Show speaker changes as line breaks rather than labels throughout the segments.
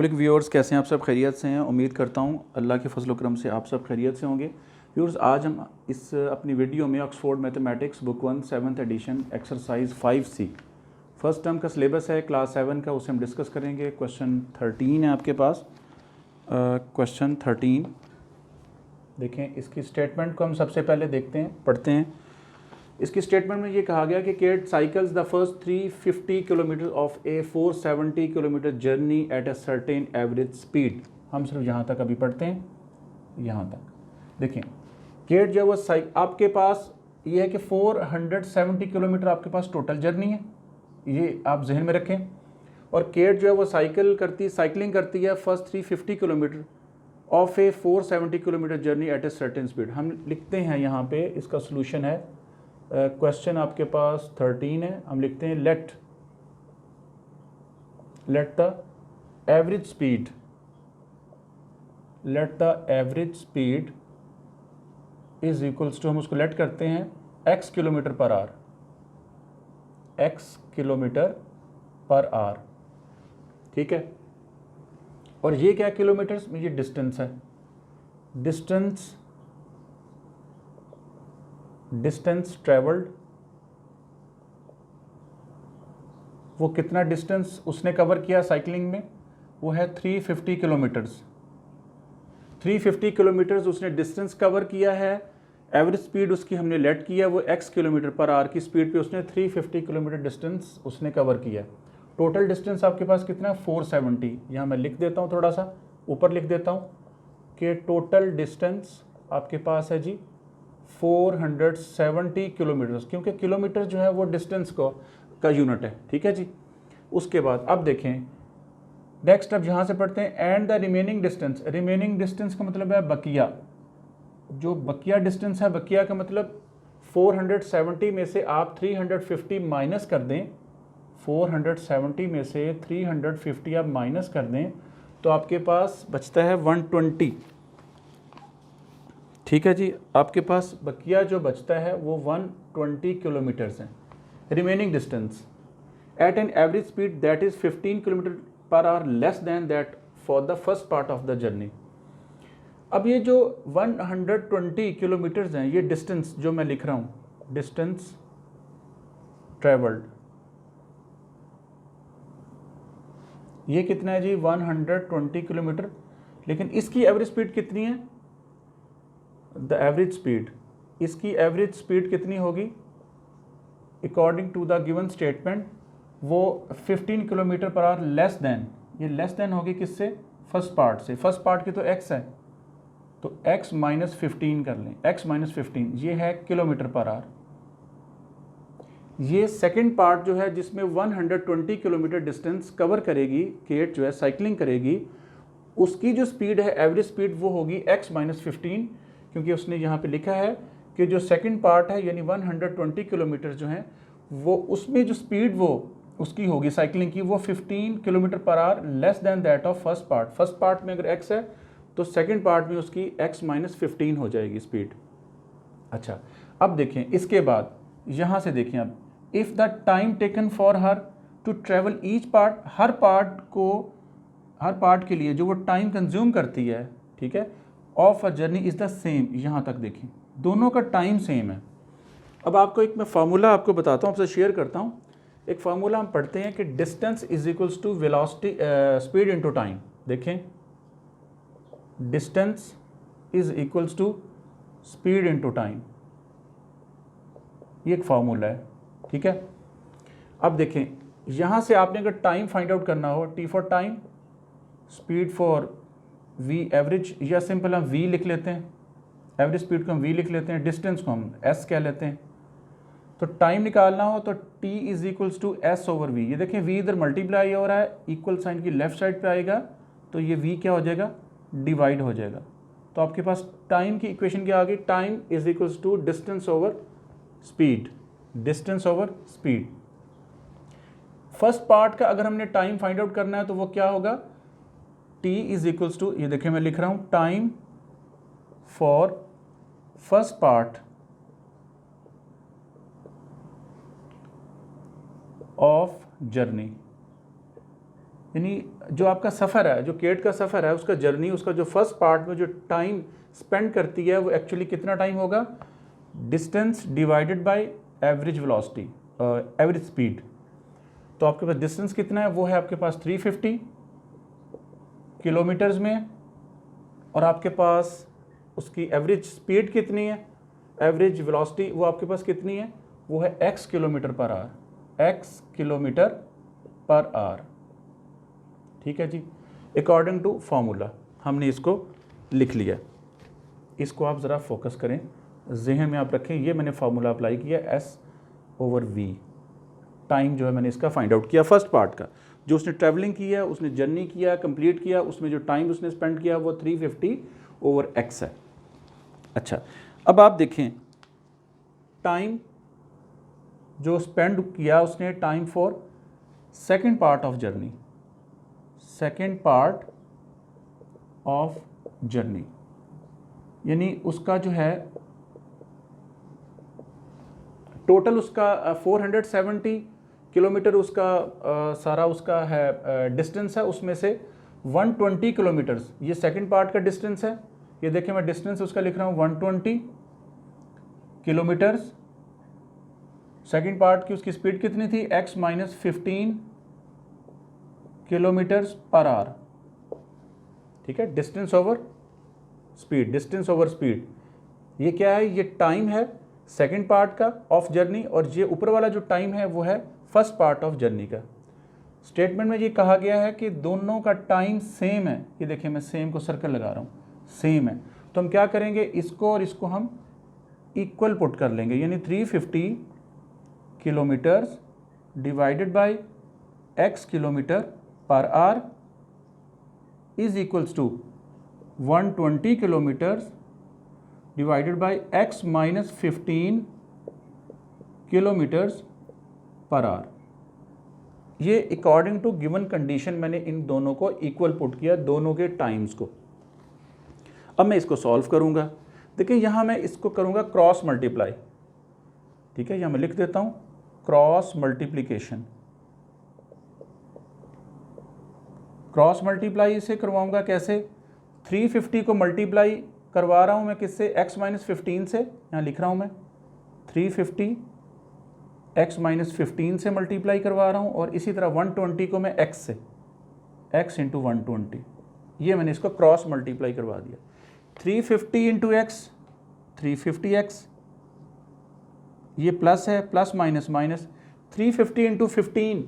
वालेकुम व्यूअर्स, कैसे हैं आप सब? खैरियत से हैं? उम्मीद करता हूं अल्लाह के फजल करम से आप सब खैरियत से होंगे। व्यूअर्स, आज हम इस अपनी वीडियो में Oxford mathematics book 1 7th edition exercise 5C first term का सिलेबस है क्लास 7 का, उसे हम डिस्कस करेंगे। क्वेश्चन 13 है आपके पास। क्वेश्चन 13 देखें, इसकी स्टेटमेंट को हम सबसे पहले देखते हैं, पढ़ते हैं। इसकी स्टेटमेंट में ये कहा गया कि Kate cycles the first 350 kilometer of a 470 kilometer journey at a certain average speed. हम सिर्फ यहाँ तक अभी पढ़ते हैं, यहाँ तक देखें। केट जो वो आपके पास ये है कि 470 किलोमीटर आपके पास टोटल जर्नी है, ये आप जहन में रखें। और केट जो है वो साइकिलिंग करती है first 350 kilometer of a 470 kilometer journey eight a certain speed. हम लिखते हैं यहाँ पे, इसका सोल्यूशन है क्वेश्चन आपके पास 13 है। हम लिखते हैं let the average speed is equals to, हम उसको लेट करते हैं x किलोमीटर पर आवर, ठीक है। और ये क्या किलोमीटर्स में, ये डिस्टेंस है। डिस्टेंस ट्रेवल्ड, वो कितना डिस्टेंस उसने कवर किया साइकिलिंग में, वो है 350 किलोमीटर्स। 350 किलोमीटर्स उसने डिस्टेंस कवर किया है। एवरेज स्पीड उसकी हमने लेट किया, वो x किलोमीटर पर आवर की स्पीड पे उसने 350 किलोमीटर डिस्टेंस उसने कवर किया। टोटल डिस्टेंस आपके पास कितना है, 470। यहाँ मैं लिख देता हूँ, थोड़ा सा ऊपर लिख देता हूँ कि टोटल डिस्टेंस आपके पास है जी 470 किलोमीटर्स, क्योंकि किलोमीटर जो है वो डिस्टेंस का यूनिट है, ठीक है जी। उसके बाद अब देखें नेक्स्ट, अब यहाँ से पढ़ते हैं एंड द रिमेनिंग डिस्टेंस का मतलब है बकिया। जो बकिया डिस्टेंस है, बकिया का मतलब 470 में से आप 350 माइनस कर दें, 470 में से 350 आप माइनस कर दें तो आपके पास बचता है 120, ठीक है जी। आपके पास बकिया जो बचता है वो 120 किलोमीटर्स हैं। Remaining distance at an average speed that is 15 kilometer per hour less than that for the first part of the journey. अब ये जो 120 किलोमीटर्स हैं, ये डिस्टेंस जो मैं लिख रहा हूँ, डिस्टेंस ट्रेवल्ड, ये कितना है जी 120 किलोमीटर। लेकिन इसकी एवरेज स्पीड कितनी है, द एवरेज स्पीड, इसकी एवरेज स्पीड कितनी होगी according to the given statement, वो 15 kilometer per hour less than, ये लेस देन होगी किससे, फर्स्ट पार्ट से। फर्स्ट पार्ट की तो x है, तो x माइनस 15 कर लें, x माइनस 15 ये है किलोमीटर पर आवर। ये सेकंड पार्ट जो है जिसमें 120 किलोमीटर डिस्टेंस कवर करेगी केट, जो है साइकिलिंग करेगी, उसकी जो स्पीड है एवरेज स्पीड वो होगी x माइनस 15, क्योंकि उसने यहाँ पे लिखा है कि जो सेकंड पार्ट है यानी 120 किलोमीटर जो हैं वो, उसमें जो स्पीड वो उसकी होगी साइकिलिंग की, वो 15 kilometer per hour less then that of first part. First part में अगर x है तो सेकंड पार्ट में उसकी x माइनस 15 हो जाएगी स्पीड। अच्छा, अब देखें इसके बाद यहाँ से देखें, अब if the time taken for her to travel each part, हर पार्ट के लिए जो वो टाइम कंज्यूम करती है, ठीक है, of a journey is the same. यहाँ तक देखें दोनों का टाइम सेम है। अब आपको एक मैं फार्मूला आपको बताता हूँ, आपसे शेयर करता हूँ। एक फार्मूला हम पढ़ते हैं कि distance is equals to velocity speed into time. देखें, distance is equals to speed into time, ये एक फार्मूला है, ठीक है। अब देखें यहाँ से आपने अगर टाइम फाइंड आउट करना हो, T for time, speed for V average, या सिंपल हम v लिख लेते हैं, एवरेज स्पीड को हम v लिख लेते हैं, डिस्टेंस को हम s कह लेते हैं। तो टाइम निकालना हो तो t is equals to s over v। ये देखें v इधर मल्टीप्लाई हो रहा है, इक्वल साइन की लेफ्ट साइड पे आएगा तो ये v क्या हो जाएगा, डिवाइड हो जाएगा। तो आपके पास टाइम की इक्वेशन क्या आ गई, time is equals to distance over speed, distance over speed. First part का अगर हमने टाइम फाइंड आउट करना है तो वो क्या होगा, t इज इक्वल्स टू, ये देखिए मैं लिख रहा हूँ, time for first part of journey यानी जो आपका सफ़र है, जो केट का सफ़र है, उसका जर्नी, उसका जो फर्स्ट पार्ट में जो टाइम स्पेंड करती है वो एक्चुअली कितना टाइम होगा, distance divided by average velocity, average speed. तो आपके पास डिस्टेंस कितना है, वो है आपके पास 350 किलोमीटर्स में, और आपके पास उसकी एवरेज स्पीड कितनी है, एवरेज वेलोसिटी वो आपके पास कितनी है, वो है x kilometer per our, x kilometer per our. ठीक है जी, अकॉर्डिंग टू फार्मूला हमने इसको लिख लिया। इसको आप ज़रा फोकस करें, जहन में आप रखें, ये मैंने फार्मूला अप्लाई किया S/V, टाइम जो है मैंने इसका फाइंड आउट किया फर्स्ट पार्ट का, जो उसने ट्रैवलिंग किया, उसने जर्नी किया, कंप्लीट किया, उसमें जो टाइम उसने स्पेंड किया वो 350/x है। अच्छा, अब आप देखें टाइम जो स्पेंड किया उसने, time for second part of journey, second part of journey, यानी उसका जो है टोटल उसका 470 किलोमीटर उसका सारा उसका है डिस्टेंस है, उसमें से 120 किलोमीटर्स ये सेकंड पार्ट का डिस्टेंस है। ये देखिए मैं डिस्टेंस उसका लिख रहा हूँ 120 किलोमीटर्स। सेकंड पार्ट की उसकी स्पीड कितनी थी, x - 15 किलोमीटर्स पर आवर। ठीक है, distance over speed, distance over speed, ये क्या है, ये टाइम है सेकंड पार्ट का ऑफ जर्नी, और ये ऊपर वाला जो टाइम है वो है फर्स्ट पार्ट ऑफ जर्नी का। स्टेटमेंट में ये कहा गया है कि दोनों का टाइम सेम है। ये देखिए मैं सेम को सर्कल लगा रहा हूँ, सेम है, तो हम क्या करेंगे, इसको और इसको हम इक्वल पुट कर लेंगे, यानी 350 kilometers divided by x kilometer per hour is equals to 120 kilometers divided by x - 15 kilometers per hour. ये अकॉर्डिंग टू गिवन कंडीशन मैंने इन दोनों को इक्वल पुट किया, दोनों के टाइम्स को। अब मैं इसको सॉल्व करूंगा। देखिए यहाँ मैं इसको करूंगा क्रॉस मल्टीप्लाई। ठीक है, यहाँ मैं लिख देता हूँ क्रॉस मल्टीप्लिकेशन। क्रॉस मल्टीप्लाई इसे करवाऊंगा कैसे, 350 को मल्टीप्लाई करवा रहा हूँ मैं किससे, x - 15 से, यहाँ लिख रहा हूँ मैं 350 x - 15 से मल्टीप्लाई करवा रहा हूँ, और इसी तरह 120 को मैं x से, x × 120, ये मैंने इसको क्रॉस मल्टीप्लाई करवा दिया। 350 × x 350x, ये प्लस है, प्लस माइनस माइनस, 350 × 15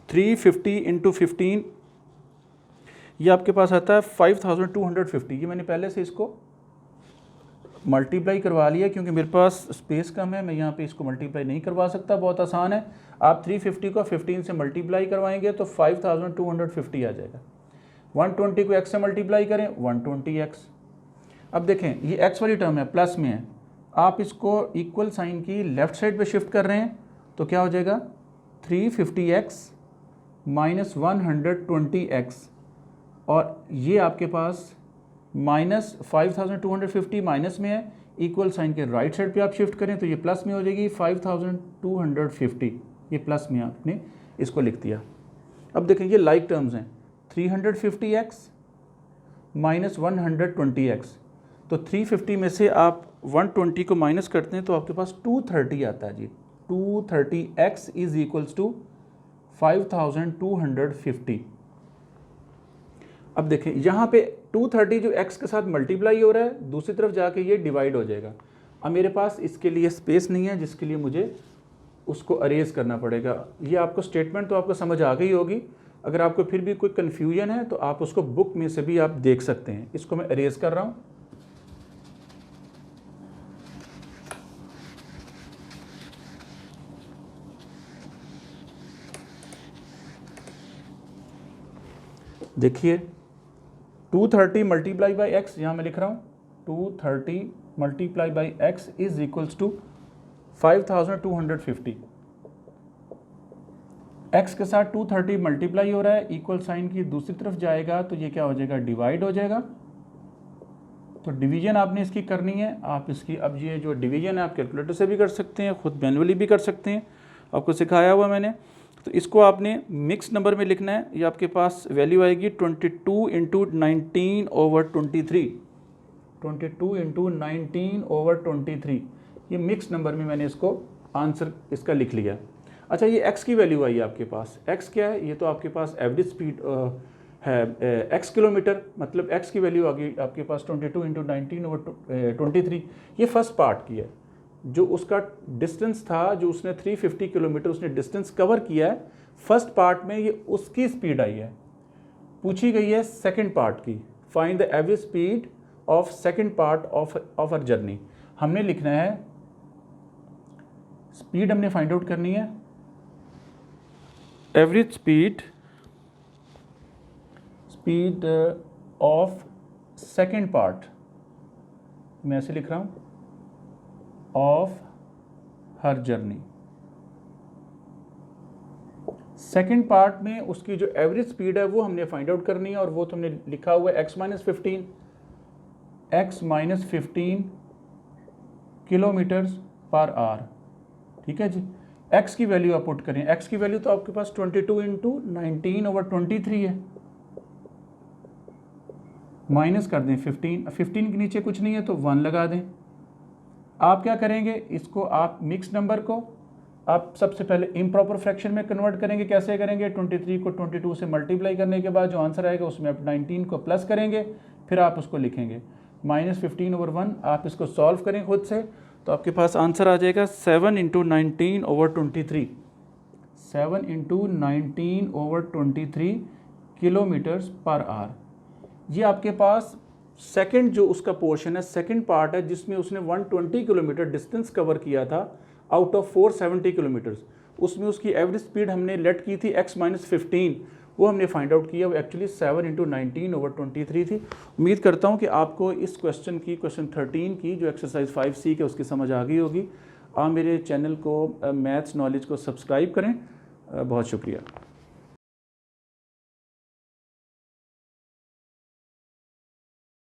350 × 15 ये आपके पास आता है 5250। ये मैंने पहले से इसको मल्टीप्लाई करवा लिया, क्योंकि मेरे पास स्पेस कम है, मैं यहाँ पे इसको मल्टीप्लाई नहीं करवा सकता। बहुत आसान है, आप 350 को 15 से मल्टीप्लाई करवाएंगे तो 5250 आ जाएगा। 120 को x से मल्टीप्लाई करें, 120x। अब देखें ये x वाली टर्म है, प्लस में है, आप इसको इक्वल साइन की लेफ्ट साइड पे शिफ्ट कर रहे हैं तो क्या हो जाएगा, 350x - 120x, और ये आपके पास माइनस 5250 माइनस में है, इक्वल साइन के राइट साइड पे आप शिफ्ट करें तो ये प्लस में हो जाएगी 5250, ये प्लस में आपने इसको लिख दिया। अब देखें ये लाइक टर्म्स हैं, 350x - 120x, तो 350 में से आप 120 को माइनस करते हैं तो आपके पास 230 आता है जी। 230x is equals to 5250। अब देखें यहाँ पे 230 जो x के साथ मल्टीप्लाई हो रहा है, दूसरी तरफ जाके ये डिवाइड हो जाएगा। अब मेरे पास इसके लिए स्पेस नहीं है, जिसके लिए मुझे उसको अरेज करना पड़ेगा। ये आपको स्टेटमेंट तो आपको समझ आ गई होगी, अगर आपको फिर भी कोई कन्फ्यूजन है तो आप उसको बुक में से भी आप देख सकते हैं। इसको मैं अरेज कर रहा हूँ। देखिए 230 मल्टीप्लाई बाई एक्स, यहाँ मैं लिख रहा हूँ 230 multiply by X is equals to 5250। X के साथ 230 मल्टीप्लाई हो रहा है, इक्वल साइन की दूसरी तरफ जाएगा तो ये क्या हो जाएगा, डिवाइड हो जाएगा। तो डिवीजन आपने इसकी करनी है, आप इसकी, अब ये जो डिवीजन है आप कैलकुलेटर से भी कर सकते हैं, खुद मैनुअली भी कर सकते हैं, आपको सिखाया हुआ मैंने। तो इसको आपने मिक्स नंबर में लिखना है। ये आपके पास वैल्यू आएगी 22 इंटू 19/23, 22 इंटू 19/23। ये मिक्स नंबर में मैंने इसको आंसर इसका लिख लिया। अच्छा, ये x की वैल्यू आई है आपके पास। x क्या है? ये तो आपके पास एवरेज स्पीड है x किलोमीटर, मतलब x की वैल्यू आ गई आपके पास 22 इंटू 19/23। ये फर्स्ट पार्ट की है, जो उसका डिस्टेंस था, जो उसने 350 किलोमीटर उसने डिस्टेंस कवर किया है फर्स्ट पार्ट में, ये उसकी स्पीड आई है। पूछी गई है सेकंड पार्ट की, find the average speed of second part of our journey. हमने लिखना है, स्पीड हमने फाइंड आउट करनी है, average speed of second part, मैं ऐसे लिख रहा हूं, of her journey. Second part में उसकी जो एवरेज स्पीड है वो हमने फाइंड आउट करनी है, और वो तो हमने लिखा हुआ है x-15 किलोमीटर्स पर आवर। ठीक है जी, x की वैल्यू आप पुट करें। x की वैल्यू तो आपके पास 22 इंटू 19/23 है, माइनस कर दें 15 के नीचे कुछ नहीं है तो 1 लगा दें। आप क्या करेंगे, इसको आप मिक्स नंबर को आप सबसे पहले इम्प्रॉपर फ्रैक्शन में कन्वर्ट करेंगे। कैसे करेंगे? 23 को 22 से मल्टीप्लाई करने के बाद जो आंसर आएगा उसमें आप 19 को प्लस करेंगे, फिर आप उसको लिखेंगे -15/1। आप इसको सॉल्व करें खुद से तो आपके पास आंसर आ जाएगा 7 into 19/23, 7 into 19/23 kilometres per hour. ये आपके पास सेकंड जो उसका पोर्शन है, सेकंड पार्ट है, जिसमें उसने 120 किलोमीटर डिस्टेंस कवर किया था आउट ऑफ 470 किलोमीटर्स। उसमें उसकी एवरेज स्पीड हमने लेट की थी x-15, वो हमने फाइंड आउट किया, वो एक्चुअली 7 इंटू 19/23 थी। उम्मीद करता हूँ कि आपको इस क्वेश्चन 13 की जो एक्सरसाइज 5C के उसकी समझ आ गई होगी। आप मेरे चैनल को मैथ्स नॉलेज को सब्सक्राइब करें। बहुत शुक्रिया।